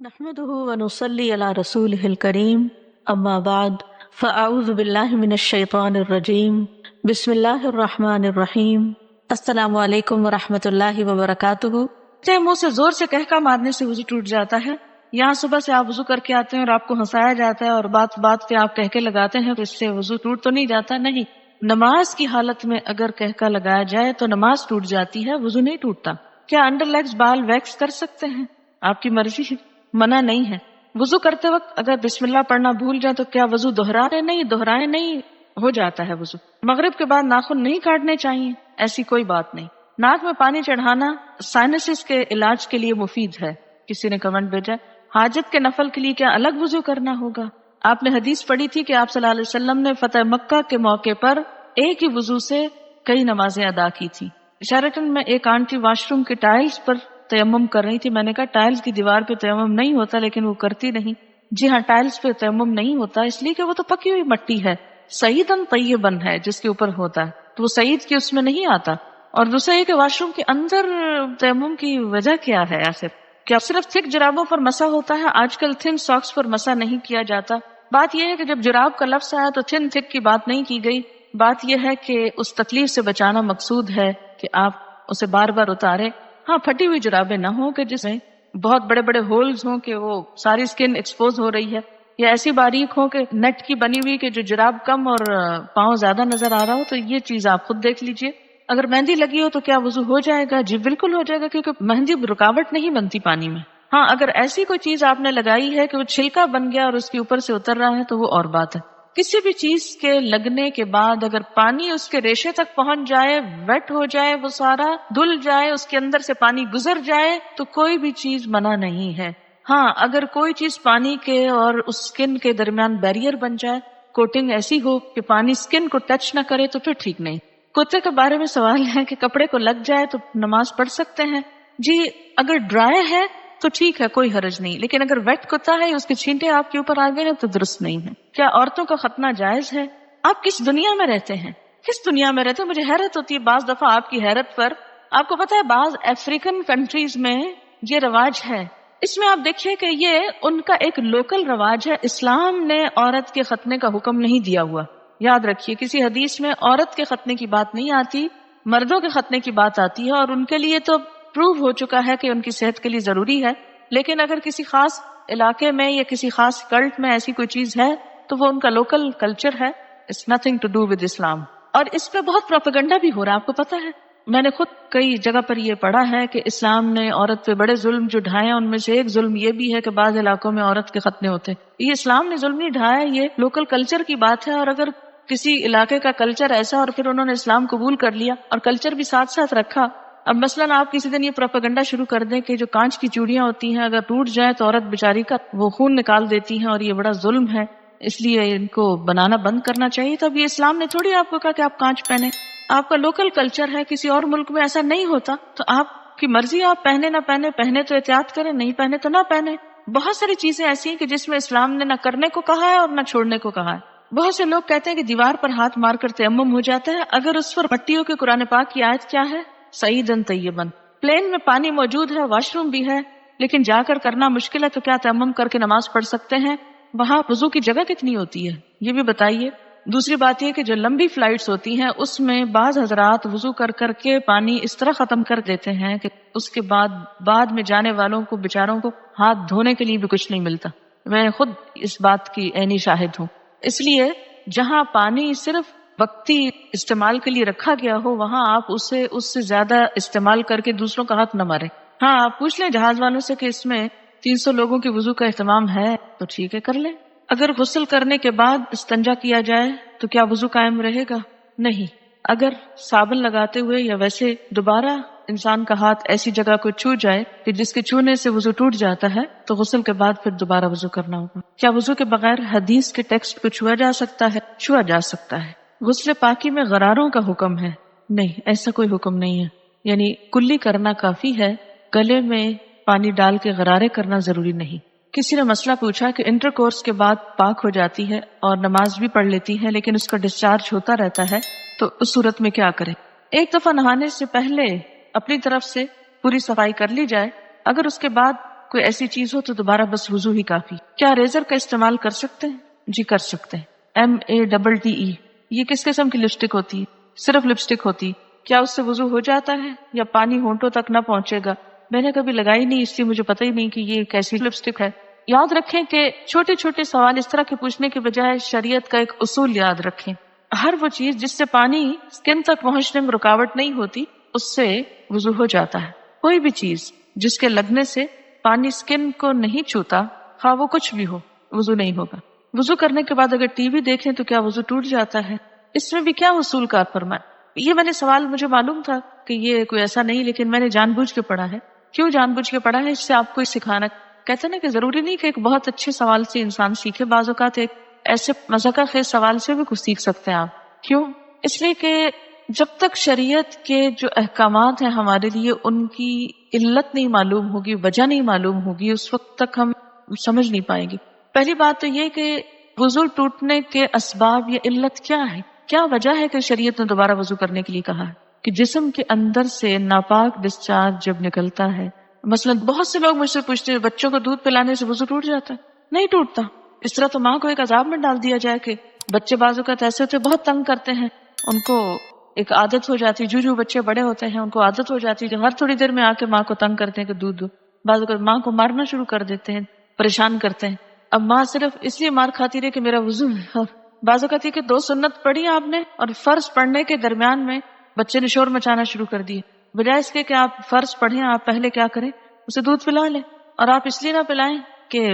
نحمده ونصلي على رسوله الكريم اما بعد فاعوذ بالله من الشیطان الرجیم بسم اللہ الرحمن الرحیم السلام علیکم ورحمۃ اللہ وبرکاتہ۔ منہ سے زور سے کہکا مارنے سے وضو ٹوٹ جاتا ہے۔ یہاں صبح سے آپ وضو کر کے آتے ہیں اور آپ کو ہنسایا جاتا ہے اور بات بات پہ آپ کہکے لگاتے ہیں تو اس سے وضو ٹوٹ تو نہیں جاتا؟ نہیں، نماز کی حالت میں اگر کہکا لگایا جائے تو نماز ٹوٹ جاتی ہے، وضو نہیں ٹوٹتا۔ کیا انڈر لیگز بال ویکس کر سکتے ہیں؟ آپ کی مرضی ہے، منع نہیں ہے۔ وضو کرتے وقت اگر بسم اللہ پڑھنا بھول جائے تو کیا وضو دہرائے نہیں، ہو جاتا ہے وضو۔ مغرب کے بعد ناخن نہیں کاٹنے چاہیے، ایسی کوئی بات نہیں۔ ناک میں پانی چڑھانا سائنسز کے علاج کے لیے مفید ہے۔ کسی نے کمنٹ بھیجا حاجت کے نفل کے لیے کیا الگ وضو کرنا ہوگا؟ آپ نے حدیث پڑھی تھی کہ آپ صلی اللہ علیہ وسلم نے فتح مکہ کے موقع پر ایک ہی وضو سے کئی نمازیں ادا کی تھی۔ شیرٹن میں ایک آنٹی واش روم کے ٹائلز پر تیمم کر رہی تھی۔ میں نے کہا ٹائلز کی دیوار پہ تیمم نہیں ہوتا، لیکن وہ کرتی نہیں۔ جی ہاں، ٹائلز پہ تیمم نہیں ہوتا اس لیے کہ وہ تو پکی ہوئی مٹی ہے، سعیدن طیبن ہے جس کے اوپر ہوتا ہے، تو وہ سعید کی اس میں نہیں آتا۔ اور دوسرا یہ کہ واش روم کے اندر تیمم کی وجہ کیا ہے آخر؟ کیا صرف تھک جرابوں پر مسح ہوتا ہے؟ آج کل تھن ساکس پر مسح نہیں کیا جاتا۔ بات یہ ہے کہ جب جراب کا لفظ آیا تو تھن تھک کی بات نہیں کی گئی۔ بات یہ ہے کہ اس تکلیف سے بچانا مقصود ہے کہ آپ اسے بار بار اتارے۔ ہاں، پھٹی ہوئی جرابیں نہ ہوں کہ جس میں بہت بڑے بڑے ہولز ہوں کہ وہ ساری اسکن ایکسپوز ہو رہی ہے، یا ایسی باریک ہو کہ نیٹ کی بنی ہوئی کہ جو جراب کم اور پاؤں زیادہ نظر آ رہا ہو، تو یہ چیز آپ خود دیکھ لیجئے۔ اگر مہندی لگی ہو تو کیا وضو ہو جائے گا؟ جی بالکل ہو جائے گا، کیونکہ مہندی رکاوٹ نہیں بنتی پانی میں۔ ہاں، اگر ایسی کوئی چیز آپ نے لگائی ہے کہ وہ چھلکا بن گیا اور اس کے اوپر سے اتر رہا ہے تو وہ اور بات ہے۔ کسی بھی چیز کے لگنے کے بعد اگر پانی اس کے ریشے تک پہنچ جائے، ویٹ ہو جائے، وہ سارا دھل جائے، اس کے اندر سے پانی گزر جائے، تو کوئی بھی چیز منع نہیں ہے۔ ہاں، اگر کوئی چیز پانی کے اور اس سکن کے درمیان بیریئر بن جائے، کوٹنگ ایسی ہو کہ پانی سکن کو ٹچ نہ کرے، تو پھر ٹھیک نہیں۔ کتے کے بارے میں سوال ہے کہ کپڑے کو لگ جائے تو نماز پڑھ سکتے ہیں؟ جی، اگر ڈرائی ہے تو ٹھیک ہے، کوئی حرج نہیں، لیکن اگر ویٹ کتا ہے، اس کے چھینٹے آپ کے اوپر آ گئے ہیں تو درست نہیں ہے۔ کیا عورتوں کا ختنہ جائز ہے؟ آپ کس دنیا میں رہتے ہیں؟ کس دنیا میں رہتے ہیں؟ مجھے حیرت ہوتی ہے بعض دفعہ آپ کی حیرت پر۔ آپ کو پتا ہے بعض افریقن کنٹریز میں یہ رواج ہے۔ اس میں آپ دیکھیے کہ یہ ان کا ایک لوکل رواج ہے۔ اسلام نے عورت کے ختنے کا حکم نہیں دیا ہوا۔ یاد رکھیے، کسی حدیث میں عورت کے ختنے کی بات نہیں آتی، مردوں کے ختنے کی بات آتی ہے، اور ان کے لیے تو پروو ہو چکا ہے کہ ان کی صحت کے لیے ضروری ہے۔ لیکن اگر کسی خاص علاقے میں یا کسی خاص کلٹ میں ایسی کوئی چیز ہے تو وہ ان کا لوکل کلچر ہے، it's nothing to do with Islam. اور اس پہ بہت پروپیگنڈا بھی ہو رہا ہے، آپ کو پتا ہے؟ میں نے خود کئی جگہ پر یہ پڑھا ہے کہ اسلام نے عورت پہ بڑے ظلم جو ڈھائے ہیں، ان میں سے ایک ظلم یہ بھی ہے کہ بعض علاقوں میں عورت کے ختنے ہوتے ہیں۔ یہ اسلام نے ظلم نہیں ڈھایا، یہ لوکل کلچر کی بات ہے۔ اور اگر کسی علاقے کا کلچر ایسا اور پھر انہوں نے اسلام قبول کر لیا اور کلچر بھی ساتھ ساتھ رکھا، اب مثلاً آپ کسی دن یہ پروپیگنڈا شروع کر دیں کہ جو کانچ کی چوڑیاں ہوتی ہیں اگر ٹوٹ جائیں تو عورت بیچاری کا وہ خون نکال دیتی ہیں اور یہ بڑا ظلم ہے، اس لیے ان کو بنانا بند کرنا چاہیے۔ تو اب یہ اسلام نے تھوڑی آپ کو کہا کہ آپ کانچ پہنیں، آپ کا لوکل کلچر ہے، کسی اور ملک میں ایسا نہیں ہوتا، تو آپ کی مرضی، آپ پہنے نہ پہنے، پہنے تو احتیاط کریں، نہیں پہنے تو نہ پہنے۔ بہت ساری چیزیں ایسی ہیں کہ جس میں اسلام نے نہ کرنے کو کہا ہے اور نہ چھوڑنے کو کہا ہے۔ بہت سے لوگ کہتے ہیں کہ دیوار پر ہاتھ مار کر تیمم ہو جاتا ہے، اگر اس پر مٹی ہو کے قرآن پاک کی آیت کیا ہے؟ سعیدن طیبن۔ پلین میں پانی موجود ہے، واش روم بھی ہے، لیکن جا کر کرنا مشکل ہے، تو کیا تیمم کر کے نماز پڑھ سکتے ہیں؟ وہاں وضو کی جگہ کتنی ہوتی ہے یہ بھی بتائیے۔ دوسری بات یہ کہ جو لمبی فلائٹس ہوتی ہیں اس میں بعض حضرات وضو کر کر کے پانی اس طرح ختم کر دیتے ہیں کہ اس کے بعد میں جانے والوں کو بیچاروں کو ہاتھ دھونے کے لیے بھی کچھ نہیں ملتا۔ میں خود اس بات کی عینی شاہد ہوں۔ اس لیے جہاں پانی صرف وقتی استعمال کے لیے رکھا گیا ہو، وہاں آپ اس سے زیادہ استعمال کر کے دوسروں کا ہاتھ نہ مارے۔ ہاں، آپ پوچھ لیں جہاز والوں سے کہ اس میں 300 لوگوں کے وضو کا اہتمام ہے تو ٹھیک ہے، کر لیں۔ اگر غسل کرنے کے بعد استنجا کیا جائے تو کیا وضو قائم رہے گا؟ نہیں۔ اگر صابن لگاتے ہوئے یا ویسے دوبارہ انسان کا ہاتھ ایسی جگہ کو چھو جائے کہ جس کے چھونے سے وضو ٹوٹ جاتا ہے تو غسل کے بعد پھر دوبارہ وضو کرنا ہوگا۔ کیا وضو کے بغیر حدیث کے ٹیکسٹ کو چھوا جا سکتا ہے؟ چھوا جا سکتا ہے۔ غسل پاکی میں غراروں کا حکم ہے؟ نہیں، ایسا کوئی حکم نہیں ہے، یعنی کلی کرنا کافی ہے، گلے میں پانی ڈال کے غرارے کرنا ضروری نہیں۔ کسی نے مسئلہ پوچھا کہ انٹر کورس کے بعد پاک ہو جاتی ہے اور نماز بھی پڑھ لیتی ہے لیکن اس کا ڈسچارج ہوتا رہتا ہے، تو اس صورت میں کیا کرے؟ ایک دفعہ نہانے سے پہلے اپنی طرف سے پوری صفائی کر لی جائے، اگر اس کے بعد کوئی ایسی چیز ہو تو دوبارہ بس وضو ہی کافی. کیا ریزر کا استعمال کر سکتے ہیں؟ جی کر سکتے ہیں. MATTE یہ کس قسم کی لپسٹک ہوتی ہے؟ صرف لپسٹک ہوتی. کیا اس سے وضو ہو جاتا ہے یا پانی ہونٹوں تک نہ پہنچے گا؟ میں نے کبھی لگائی نہیں، اس لیے مجھے پتہ ہی نہیں کہ یہ کیسی لپسٹک ہے. یاد رکھیں کہ چھوٹے چھوٹے سوال اس طرح کے پوچھنے کے بجائے شریعت کا ایک اصول یاد رکھیں. ہر وہ چیز جس سے پانی سکن تک پہنچنے میں رکاوٹ نہیں ہوتی اس سے وضو ہو جاتا ہے. کوئی بھی چیز جس کے لگنے سے پانی سکن کو نہیں چھوتا، خواہ وہ کچھ بھی ہو، وضو نہیں ہوگا. وضو کرنے کے بعد اگر ٹی وی دیکھیں تو کیا وضو ٹوٹ جاتا ہے؟ اس میں بھی کیا اصول کار فرمائے؟ یہ میں نے سوال، مجھے معلوم تھا کہ یہ کوئی ایسا نہیں، لیکن میں نے جان بوجھ کے پڑھا ہے. کیوں جان بوجھ کے پڑھا ہے؟ اس سے آپ کو سکھانا. کہتے ہیں نا کہ ضروری نہیں کہ ایک بہت اچھے سوال سے انسان سیکھے، بعض اوقات ایک ایسے مذاقہ خیز سوال سے بھی کچھ سیکھ سکتے ہیں آپ. کیوں؟ اس لیے کہ جب تک شریعت کے جو احکامات ہیں ہمارے لیے ان کی علت نہیں معلوم ہوگی، وجہ نہیں معلوم ہوگی، اس وقت تک ہم سمجھ نہیں پائیں گے. پہلی بات تو یہ کہ وضو ٹوٹنے کے اسباب یا علت کیا ہے؟ کیا وجہ ہے کہ شریعت نے دوبارہ وضو کرنے کے لیے کہا ہے؟ کہ جسم کے اندر سے ناپاک ڈسچارج جب نکلتا ہے. مثلا بہت سے لوگ مجھ سے پوچھتے ہیں بچوں کو دودھ پلانے سے وضو ٹوٹ جاتا ہے؟ نہیں ٹوٹتا. اس طرح تو ماں کو ایک عذاب میں ڈال دیا جائے کہ بچے بعض اوقات ایسے ہوتے بہت تنگ کرتے ہیں، ان کو ایک عادت ہو جاتی ہے، جو بچے بڑے ہوتے ہیں ان کو عادت ہو جاتی ہے کہ ہر تھوڑی دیر میں آ کے ماں کو تنگ کرتے ہیں کہ دودھ دو. بعض اوقات ماں کو مارنا شروع کر دیتے ہیں، پریشان کرتے ہیں. اب ماں صرف اس لیے مار کھاتی رہے کہ میرا وضو ہے. اور بعض اوقات یہ کہ 2 سنت پڑھی آپ نے اور فرض پڑھنے کے درمیان میں بچے نے شور مچانا شروع کر دیے. بجائے اس کے کہ آپ فرض پڑھیں، آپ پہلے کیا کریں، اسے دودھ پلا لیں. اور آپ اس لیے نہ پلائیں کہ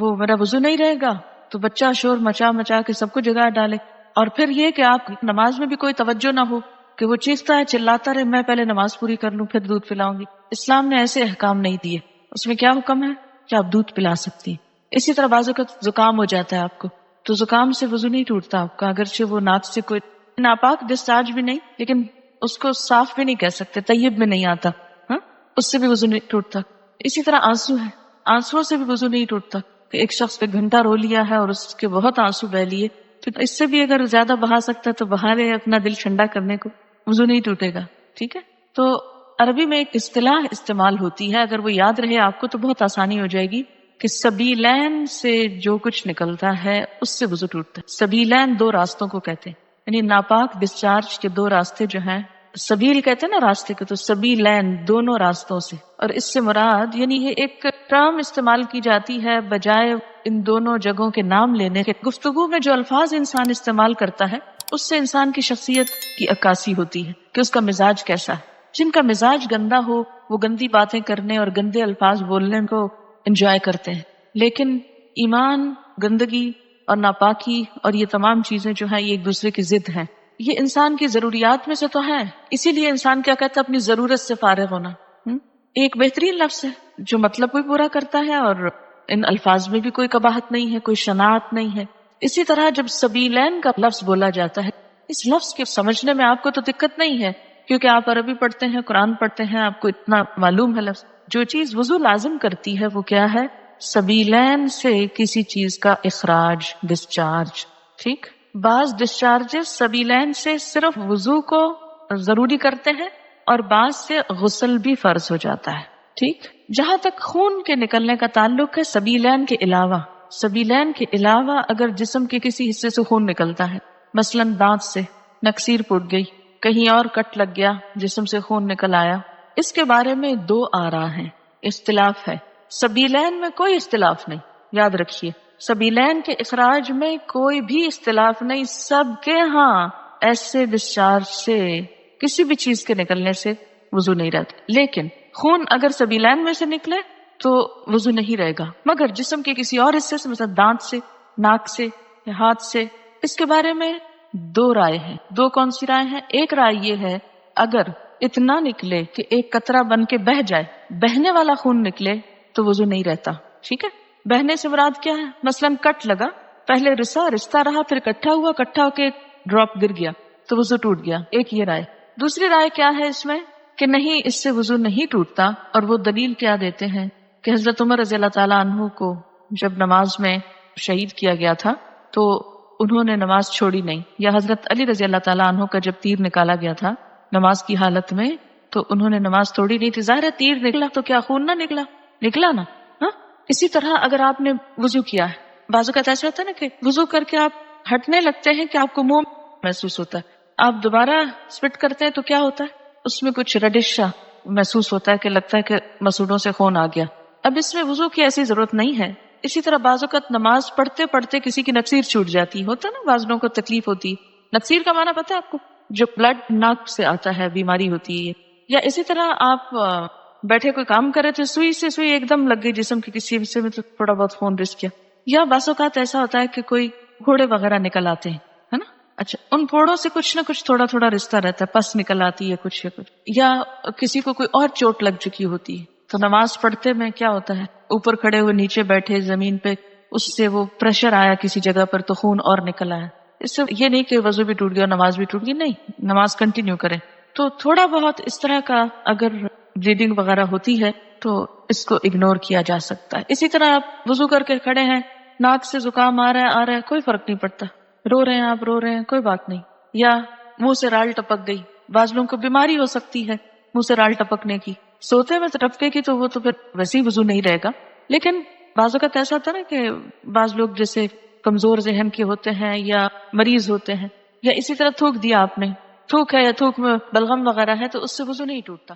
وہ میرا وضو نہیں رہے گا تو بچہ شور مچا مچا کے سب کو جگا ڈالے. اور پھر یہ کہ آپ نماز میں بھی کوئی توجہ نہ ہو کہ وہ چیختا ہے چلاتا رہے، میں پہلے نماز پوری کر لوں پھر دودھ پلاؤں گی. اسلام نے ایسے احکام نہیں دیے. اس میں کیا حکم ہے کہ آپ دودھ پلا سکتی ہیں. اسی طرح بعض اوقات زکام ہو جاتا ہے آپ کو تو زکام سے وضو نہیں ٹوٹتا آپ کا، اگرچہ وہ ناک سے کوئی ناپاک ڈسچارج بھی نہیں، لیکن اس کو صاف بھی نہیں کہہ سکتے، طیب میں نہیں آتا، ہاں اس سے بھی وضو نہیں ٹوٹتا. اسی طرح آنسو ہے، آنسو سے بھی وضو نہیں ٹوٹتا. کہ ایک شخص پہ گھنٹہ رو لیا ہے اور اس کے بہت آنسو بہ لیے تو اس سے بھی اگر زیادہ بہا سکتا ہے تو بہا لے اپنا دل ٹھنڈا کرنے کو، وضو نہیں ٹوٹے گا. ٹھیک ہے. تو عربی میں ایک اصطلاح استعمال ہوتی ہے، اگر وہ یاد رہے آپ کو تو بہت آسانی ہو جائے گی کہ سبیلین سے جو کچھ نکلتا ہے اس سے وضو ٹوٹتا ہے. سبیلین 2 راستوں کو کہتے ہیں، یعنی ناپاک ڈسچارج کے 2 راستے جو ہیں، سبیل کہتے ہیں نا راستے کو، تو سبیلین دونوں راستوں سے. اور اس سے مراد یعنی یہ ایک ٹرم استعمال کی جاتی ہے بجائے ان دونوں جگہوں کے نام لینے کے. گفتگو میں جو الفاظ انسان استعمال کرتا ہے اس سے انسان کی شخصیت کی عکاسی ہوتی ہے کہ اس کا مزاج کیسا ہے. جن کا مزاج گندا ہو وہ گندی باتیں کرنے اور گندے الفاظ بولنے کو انجوائے کرتے ہیں، لیکن ایمان، گندگی اور ناپاکی اور یہ تمام چیزیں جو ہیں یہ ایک دوسرے کی ضد ہیں. یہ انسان کی ضروریات میں سے تو ہیں، اسی لیے انسان کیا کہتا ہے، اپنی ضرورت سے فارغ ہونا. ایک بہترین لفظ ہے جو مطلب بھی پورا کرتا ہے اور ان الفاظ میں بھی کوئی قباحت نہیں ہے، کوئی شناعت نہیں ہے. اسی طرح جب سبیلین کا لفظ بولا جاتا ہے، اس لفظ کے سمجھنے میں آپ کو تو دقت نہیں ہے کیونکہ آپ عربی پڑھتے ہیں، قرآن پڑھتے ہیں، آپ کو اتنا معلوم ہے لفظ. جو چیز وضو لازم کرتی ہے وہ کیا ہے؟ سبیلین سے کسی چیز کا اخراج، ڈسچارج. ٹھیک. بعض ڈسچارجز سبیلین سے صرف وضو کو ضروری کرتے ہیں اور بعض سے غسل بھی فرض ہو جاتا ہے. ٹھیک. جہاں تک خون کے نکلنے کا تعلق ہے، سبیلین کے علاوہ اگر جسم کے کسی حصے سے خون نکلتا ہے، مثلا دانت سے نکسیر پھوٹ گئی، کہیں اور کٹ لگ گیا، جسم سے خون نکل آیا، اس کے بارے میں 2 آراء ہیں، اختلاف ہے. سبیلین میں کوئی اختلاف نہیں، یاد رکھیے سبیلین کے اخراج میں کوئی بھی اختلاف نہیں. سب کے ہاں ایسے ڈسچارج سے کسی بھی چیز کے نکلنے سے وضو نہیں رہتا. لیکن خون اگر سبیلین میں سے نکلے تو وضو نہیں رہے گا، مگر جسم کے کسی اور حصے سے، مثلا دانت سے، ناک سے یا ہاتھ سے، اس کے بارے میں 2 رائے ہیں. 2 کون سی رائے ہیں؟ ایک رائے یہ ہے اگر اتنا نکلے کہ ایک قطرہ بن کے بہہ جائے، بہنے والا خون نکلے تو وضو نہیں رہتا. ٹھیک ہے. بہنے سے مراد کیا ہے؟ مثلا کٹ لگا، پہلے رستا رہا، پھر اکٹھا ہو کے ڈراپ گر گیا تو وضو ٹوٹ گیا. ایک یہ رائے. دوسری رائے کیا ہے اس میں کہ نہیں، اس سے وضو نہیں ٹوٹتا، اور وہ دلیل کیا دیتے ہیں کہ حضرت عمر رضی اللہ تعالیٰ عنہ کو جب نماز میں شہید کیا گیا تھا تو انہوں نے نماز چھوڑی نہیں، یا حضرت علی رضی اللہ تعالیٰ عنہ کا جب تیر نکالا گیا تھا نماز کی حالت میں تو انہوں نے نماز توڑی نہیں تھی. ظاہر ہے تیر نکلا تو کیا خون نہ نکلا نا. ہاں اسی طرح اگر آپ نے وضو کیا ہے، بعض اوقات ایسا ہوتا ہے نا کہ وضو کر کے آپ ہٹنے لگتے ہیں کہ آپ کو منہ محسوس ہوتا ہے، آپ دوبارہ اسپٹ کرتے ہیں تو کیا ہوتا ہے، اس میں کچھ ریڈش سا محسوس ہوتا ہے کہ لگتا ہے کہ مسوڑوں سے خون آ گیا. اب اس میں وضو کی ایسی ضرورت نہیں ہے. اسی طرح بعض اوقات نماز پڑھتے پڑھتے کسی کی نکسیر چھوٹ جاتی ہوتا ہے نا، بعض لوگوں کو تکلیف ہوتی ہے. نکسیر کا معنی پتہ ہے آپ کو؟ جو بلڈ ناک سے آتا ہے، بیماری ہوتی ہے. یا اسی طرح آپ بیٹھے کوئی کام کر رہے تھے، سوئی سے سوئی ایک دم لگ گئی جسم کے کسی حصے میں تو تھوڑا بہت خون رس گیا. یا بعض اوقات ایسا ہوتا ہے کہ کوئی پھوڑے وغیرہ نکل آتے ہیں، ہے نا. اچھا، ان پھوڑوں سے کچھ نہ کچھ تھوڑا تھوڑا رشتہ رہتا ہے، پس نکل آتی ہے کچھ یا کسی کو کوئی اور چوٹ لگ چکی ہوتی ہے. تو نماز پڑھتے میں کیا ہوتا ہے، اوپر کھڑے ہوئے نیچے بیٹھے زمین پہ، اس سے وہ پریشر آیا کسی جگہ پر تو خون اور نکل آیا. اس سے یہ نہیں کہ وضو بھی ٹوٹ گیا اور نماز بھی ٹوٹ گئی، نہیں، نماز کنٹینیو کریں. تو تھوڑا بہت اس طرح کا اگر بلیڈنگ وغیرہ ہوتی ہے تو اس کو اگنور کیا جا سکتا ہے. اسی طرح آپ وضو کر کے کھڑے ہیں، ناک سے زکام آ رہا ہے کوئی فرق نہیں پڑتا، رو رہے ہیں آپ، رو رہے ہیں کوئی بات نہیں. یا منہ سے رال ٹپک گئی، بعض لوگوں کو بیماری ہو سکتی ہے منہ سے رال ٹپکنے کی، سوتے میں ٹپکے کی تو وہ تو پھر ویسے ہی وضو نہیں رہے گا. لیکن بعض اوقات ایسا ہوتا ہے نا کہ بعض لوگ جیسے کمزور ذہن کے ہوتے ہیں یا مریض ہوتے ہیں، یا اسی طرح تھوک دیا آپ نے، تھوک ہے یا تھوک میں بلغم وغیرہ ہے تو اس سے وضو نہیں ٹوٹتا.